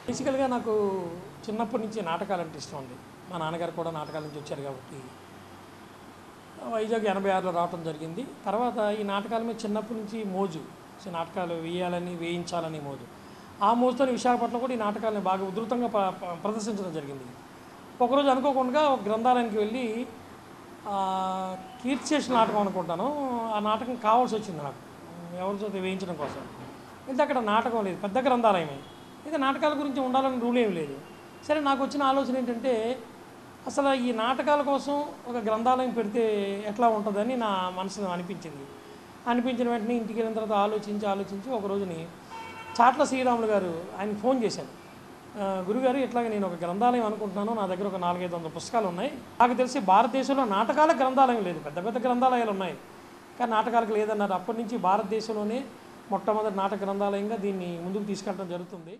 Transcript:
బేసికల్గా నాకు చిన్నప్పటి నుంచి నాటకాలంటే ఇష్టం ఉంది. మా నాన్నగారు కూడా నాటకాల నుంచి వచ్చారు కాబట్టి వైజాగ్ 86లో రావటం జరిగింది. తర్వాత ఈ నాటకాల మీద చిన్నప్పటి నుంచి మోజు, నాటకాలు వేయాలని వేయించాలని మోజు. ఆ మోజుతో విశాఖపట్నంలో కూడా ఈ నాటకాలను బాగా ఉధృతంగా ప్రదర్శించడం జరిగింది. ఒకరోజు అనుకోకుండా ఒక గ్రంథాలయానికి వెళ్ళి కీర్తిశేష నాటకం అనుకుంటాను, ఆ నాటకం కావాల్సి వచ్చింది నాకు ఎవరి చేత వేయించడం కోసం. అయితే అక్కడ నాటకం లేదు, పెద్ద గ్రంథాలయమే. అయితే నాటకాల గురించి ఉండాలని రూల్ ఏమి లేదు. సరే, నాకు వచ్చిన ఆలోచన ఏంటంటే అసలు ఈ నాటకాల కోసం ఒక గ్రంథాలయం పెడితే ఎట్లా ఉంటుందని నా మనసులో అనిపించిన వెంటనే ఇంటికి వెళ్ళిన తర్వాత ఆలోచించి ఒక రోజుని చాట్ల శ్రీరాములు గారు ఆయనకి ఫోన్ చేశాను. గురుగారు, ఇట్లాగే నేను ఒక గ్రంథాలయం అనుకుంటున్నాను, నా దగ్గర ఒక 400-500 పుస్తకాలు ఉన్నాయి. నాకు తెలిసి భారతదేశంలో నాటకాల గ్రంథాలయం లేదు, పెద్ద పెద్ద గ్రంథాలయాలు ఉన్నాయి కానీ నాటకాలకు లేదన్నారు. అప్పటి నుంచి భారతదేశంలోనే మొట్టమొదటి నాటక గ్రంథాలయంగా దీన్ని ముందుకు తీసుకెళ్ళడం జరుగుతుంది.